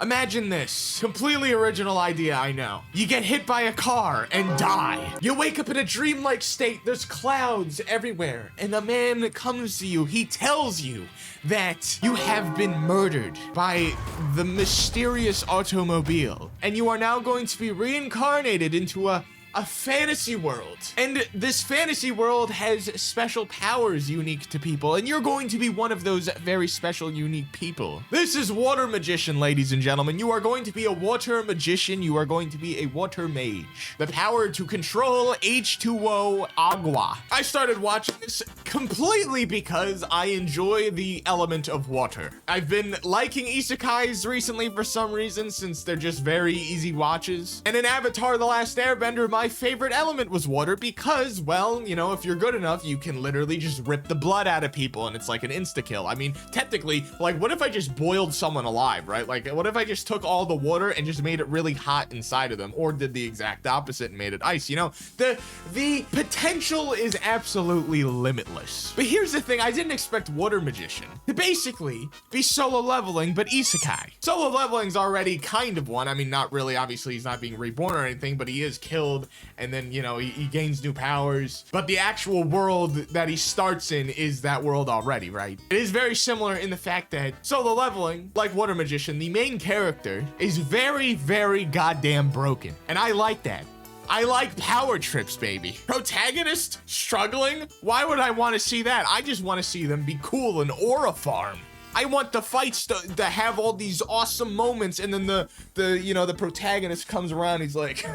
Imagine this, completely original idea, I know. You get hit by a car and die. You wake up in a dreamlike state, there's clouds everywhere, and a man comes to you, he tells you that you have been murdered by the mysterious automobile, and you are now going to be reincarnated into a fantasy world. And this fantasy world has special powers unique to people, and you're going to be one of those very special, unique people. This is Water Magician, ladies and gentlemen. You are going to be a water magician. You are going to be a water mage. The power to control H2O agua. I started watching this completely because I enjoy the element of water. I've been liking isekais recently for some reason, since they're just very easy watches. And in Avatar: The Last Airbender, my favorite element was water because, well, you know, if you're good enough, you can literally just rip the blood out of people and it's like an insta-kill. I mean, technically, like, what if I just boiled someone alive, right? Like, what if I just took all the water and just made it really hot inside of them, or did the exact opposite and made it ice? You know, the potential is absolutely limitless. But here's the thing, I didn't expect Water Magician to basically be solo leveling, but isekai. Solo leveling's already kind of one. I mean, not really, obviously he's not being reborn or anything, but he is killed, and then, you know, he gains new powers. But the actual world that he starts in is that world already, right? It is very similar in the fact that solo leveling, like Water Magician, the main character is very, very goddamn broken. And I like that. I like power trips, baby. Protagonist struggling? Why would I want to see that? I just want to see them be cool and aura farm. I want the fights to have all these awesome moments, and then the protagonist comes around, he's like,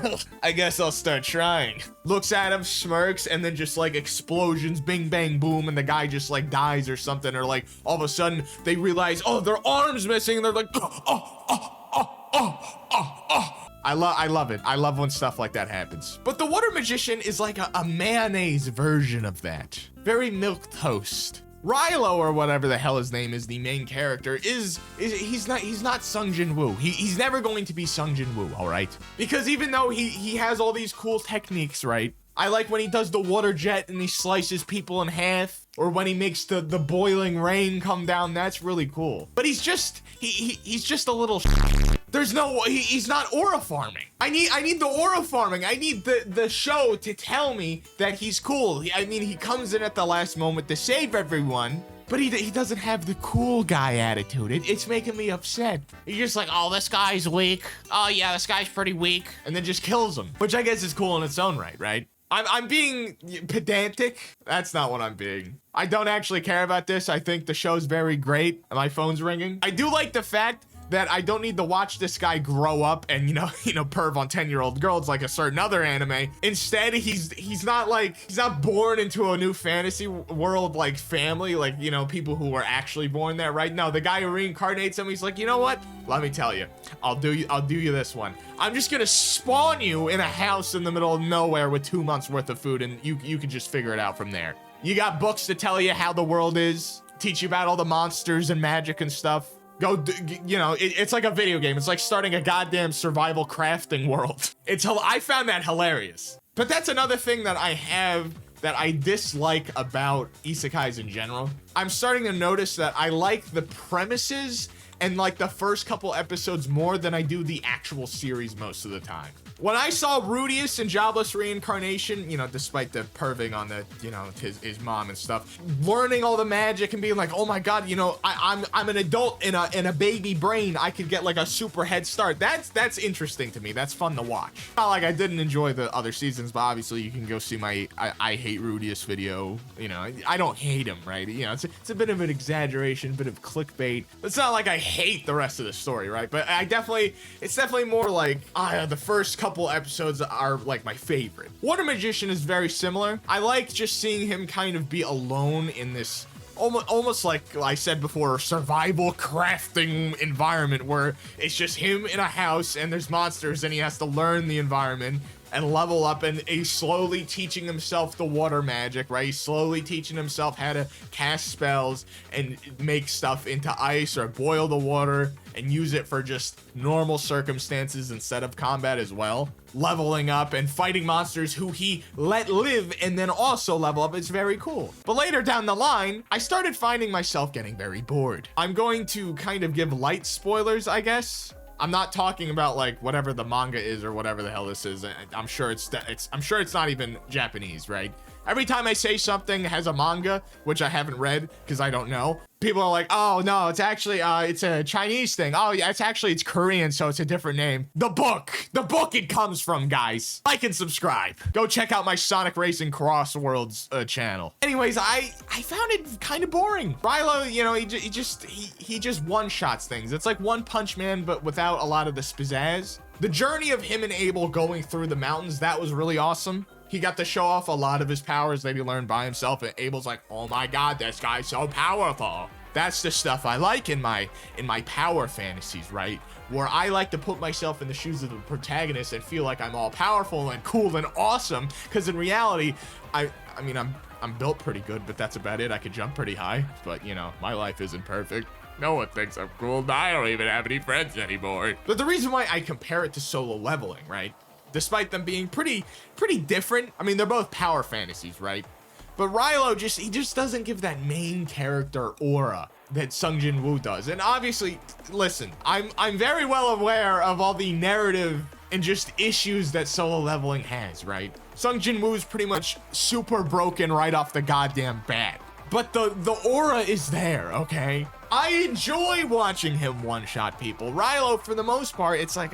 I guess I'll start trying. Looks at him, smirks, and then just like explosions, bing, bang, boom, and the guy just like dies or something, or like all of a sudden they realize, oh, their arm's missing, and they're like, I love it. I love when stuff like that happens. But the Water Magician is like a mayonnaise version of that. Very milquetoast. Rilo, or whatever the hell his name is, the main character, he's not Sung Jin Woo. He's never going to be Sung Jin Woo, all right? Because even though he has all these cool techniques, right? I like when he does the water jet and he slices people in half, or when he makes the boiling rain come down. That's really cool. But he's just a little There's no, he's not aura farming. I need the aura farming. I need the show to tell me that he's cool. I mean, he comes in at the last moment to save everyone, but he doesn't have the cool guy attitude. It's making me upset. He's just like, oh, this guy's weak. Oh yeah, this guy's pretty weak. And then just kills him, which I guess is cool in its own right, right? I'm being pedantic. That's not what I'm being. I don't actually care about this. I think the show's very great. My phone's ringing. I do like the fact that I don't need to watch this guy grow up and, you know, perv on 10-year-old girls like a certain other anime. Instead, he's not born into a new fantasy world like family, like, you know, people who were actually born there, right? No, the guy who reincarnates him, he's like, you know what? Let me tell you, I'll do you this one. I'm just gonna spawn you in a house in the middle of nowhere with 2 months worth of food, and you can just figure it out from there. You got books to tell you how the world is, teach you about all the monsters and magic and stuff. You know, it's like a video game. It's like starting a goddamn survival crafting world. I found that hilarious. But that's another thing that I have that I dislike about isekais in general. I'm starting to notice that I like the premises and like the first couple episodes more than I do the actual series most of the time. When I saw Rudius in Jobless Reincarnation, you know, despite the perving on the, you know, his mom and stuff, learning all the magic and being like, oh my god, you know, I'm an adult in a baby brain, I could get like a super head start. That's interesting to me. That's fun to watch. Not like I didn't enjoy the other seasons, but obviously you can go see my I hate Rudius video. You know, I don't hate him, right? You know, it's a bit of an exaggeration, bit of clickbait. It's not like I hate the rest of the story, right? But it's definitely more like the first couple episodes are like my favorite. Water Magician is very similar. I like just seeing him kind of be alone in this almost like I said before, survival crafting environment where it's just him in a house and there's monsters and he has to learn the environment and level up, and he's slowly teaching himself the water magic, right? He's slowly teaching himself how to cast spells and make stuff into ice or boil the water and use it for just normal circumstances instead of combat as well. Leveling up and fighting monsters who he let live and then also level up is very cool. But later down the line, I started finding myself getting very bored. I'm going to kind of give light spoilers, I guess. I'm not talking about like whatever the manga is or whatever the hell this is. I'm sure I'm sure it's not even Japanese, right? Every time I say something has a manga, which I haven't read because I don't know, people are like, oh no, it's actually, it's a Chinese thing. Oh yeah, it's Korean, so it's a different name. The book it comes from, guys. Like and subscribe. Go check out my Sonic Racing Crossworlds channel. Anyways, I found it kind of boring. Rilo, you know, he just one-shots things. It's like One Punch Man, but without a lot of the pizzazz. The journey of him and Abel going through the mountains, that was really awesome. He got to show off a lot of his powers that he learned by himself, and Abel's like, oh my god, this guy's so powerful. That's the stuff I like in my power fantasies, right? Where I like to put myself in the shoes of the protagonist and feel like I'm all powerful and cool and awesome, because in reality, I mean, I'm built pretty good, but that's about it. I could jump pretty high, but you know, my life isn't perfect. No one thinks I'm cool. I don't even have any friends anymore. But the reason why I compare it to Solo Leveling, right? Despite them being pretty different. I mean, they're both power fantasies, right? But Rilo he just doesn't give that main character aura that Sung Jin Woo does. And obviously, listen, I'm very well aware of all the narrative and just issues that Solo Leveling has, right? Sung Jin Woo is pretty much super broken right off the goddamn bat. But the aura is there, okay? I enjoy watching him one-shot people. Rilo, for the most part, it's like,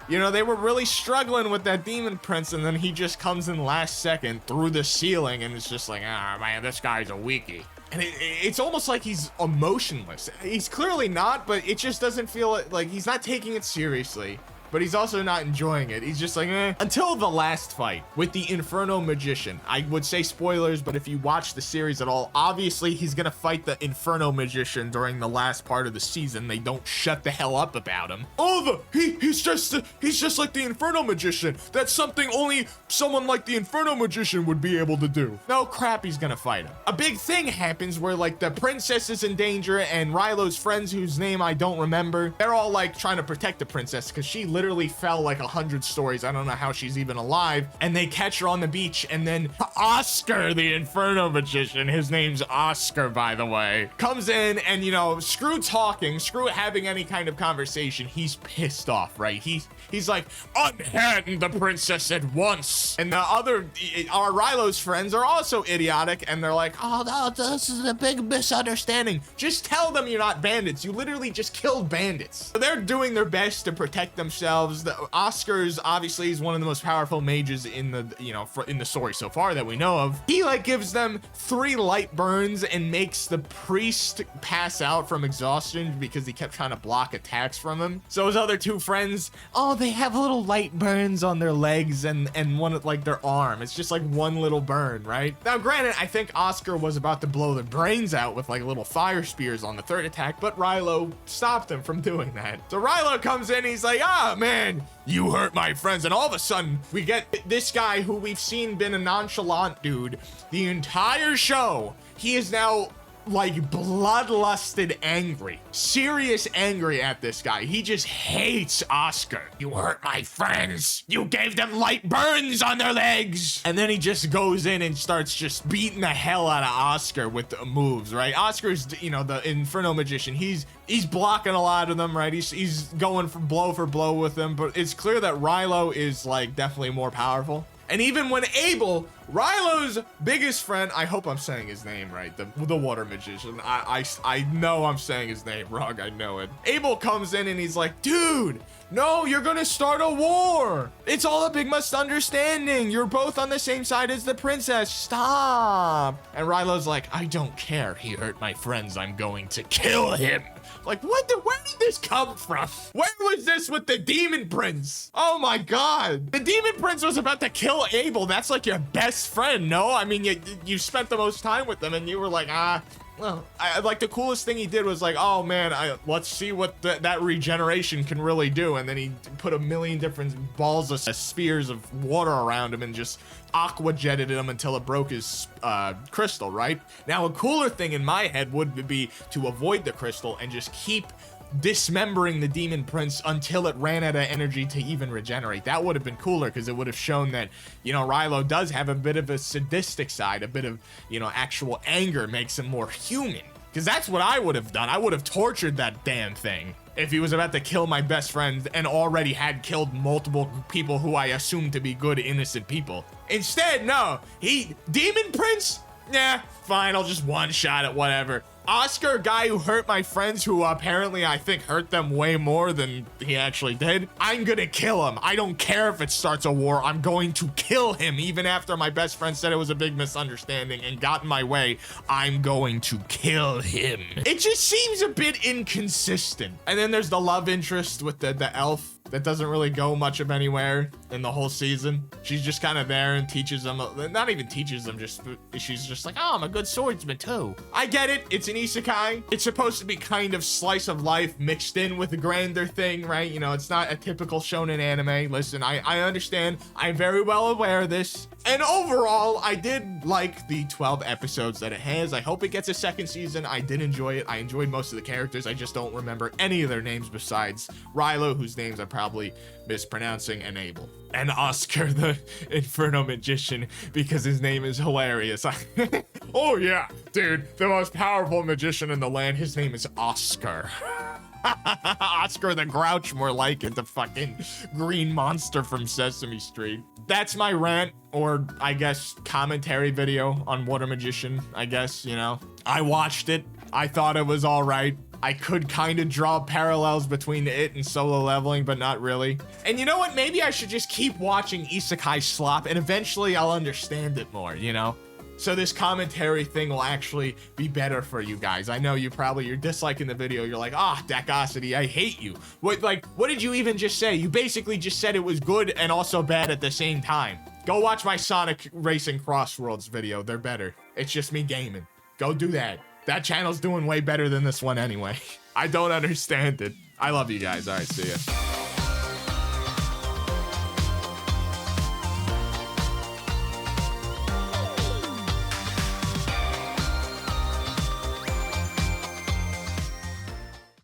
you know, they were really struggling with that Demon Prince, and then he just comes in last second through the ceiling, and it's just like, man, this guy's a weakie. And it's almost like he's emotionless. He's clearly not, but it just doesn't feel like he's not taking it seriously. But he's also not enjoying it. He's just like, eh. Until the last fight with the Inferno Magician. I would say spoilers, but if you watch the series at all, obviously he's gonna fight the Inferno Magician during the last part of the season. They don't shut the hell up about him. Oh, he's just like the Inferno Magician. That's something only someone like the Inferno Magician would be able to do. No crap, he's gonna fight him. A big thing happens where like the princess is in danger, and Rilo's friends, whose name I don't remember, they're all like trying to protect the princess because she literally fell like 100 stories. I don't know how she's even alive. And they catch her on the beach, and then Oscar, the Inferno Magician, his name's Oscar, by the way, comes in, and you know, screw talking, screw having any kind of conversation. He's pissed off, right? He's like, unhand the princess at once. And the other, our Rilo's friends are also idiotic, and they're like, oh no, this is a big misunderstanding. Just tell them you're not bandits. You literally just killed bandits. So they're doing their best to protect themselves. The Oscar's obviously is one of the most powerful mages in the, you know, in the story so far that we know of. He like gives them 3 light burns and makes the priest pass out from exhaustion because he kept trying to block attacks from him. So his other 2 friends, oh, they have little light burns on their legs and one like their arm. It's just like one little burn, right? Now, granted, I think Oscar was about to blow their brains out with like little fire spears on the 3rd attack, but Rilo stopped him from doing that. So Rilo comes in, he's like, man, you hurt my friends. And all of a sudden we get this guy who we've seen been a nonchalant dude the entire show. He is now like bloodlusted angry, serious angry at this guy. He just hates Oscar. You hurt my friends. You gave them light burns on their legs. And then he just goes in and starts just beating the hell out of Oscar with the moves, right? Oscar's, you know, the Inferno Magician. He's blocking a lot of them, right? He's going for blow with them, but it's clear that Rilo is like definitely more powerful. And even when Abel, Rilo's biggest friend, I hope I'm saying his name right, the water magician. I know I'm saying his name wrong, I know it. Abel comes in and he's like, dude, no, you're gonna start a war. It's all a big misunderstanding. You're both on the same side as the princess. Stop. And Rilo's like, I don't care. He hurt my friends. I'm going to kill him. Like, where did this come from? Where was this with the Demon Prince? Oh my God. The Demon Prince was about to kill Abel. That's like your best friend, no? I mean, you spent the most time with them and you were like, well, like the coolest thing he did was like, oh man, let's see what that regeneration can really do. And then he put a million different balls of spheres of water around him and just aqua jetted him until it broke his crystal, right? Now, a cooler thing in my head would be to avoid the crystal and just keep dismembering the Demon Prince until it ran out of energy to even regenerate. That would have been cooler because it would have shown that, you know, Rilo does have a bit of a sadistic side, a bit of, you know, actual anger makes him more human. Because that's what I would have done. I would have tortured that damn thing if he was about to kill my best friend and already had killed multiple people who I assumed to be good, innocent people. Instead, no, Demon Prince? Yeah, fine, I'll just one-shot it, whatever. Oscar, guy who hurt my friends, who apparently I think hurt them way more than he actually did. I'm gonna kill him. I don't care if it starts a war. I'm going to kill him. Even after my best friend said it was a big misunderstanding and got in my way, I'm going to kill him. It just seems a bit inconsistent. And then there's the love interest with the elf that doesn't really go much of anywhere in the whole season. She's just kind of there and teaches them, not even teaches them, just she's just like, oh, I'm a good swordsman too. I get it, it's an isekai. It's supposed to be kind of slice of life mixed in with a grander thing, right? You know, it's not a typical shonen anime. Listen, I understand. I'm very well aware of this. And overall, I did like the 12 episodes that it has. I hope it gets a second season. I did enjoy it. I enjoyed most of the characters. I just don't remember any of their names besides Rilo, whose names I'm probably mispronouncing, and Abel. And Oscar, the Inferno Magician, because his name is hilarious. Oh yeah, dude, the most powerful magician in the land. His name is Oscar. Oscar the Grouch, more like it, the fucking green monster from Sesame Street. That's my rant, or I guess commentary video on Water Magician, I guess, you know. I watched it. I thought it was all right. I could kind of draw parallels between it and Solo Leveling, but not really. And you know what? Maybe I should just keep watching isekai slop, and eventually I'll understand it more, you know? So this commentary thing will actually be better for you guys. I know you're disliking the video. You're like, ah, Dakosity, I hate you. What did you even just say? You basically just said it was good and also bad at the same time. Go watch my Sonic Racing Crossworlds video. They're better. It's just me gaming. Go do that. That channel's doing way better than this one anyway. I don't understand it. I love you guys. All right, see ya.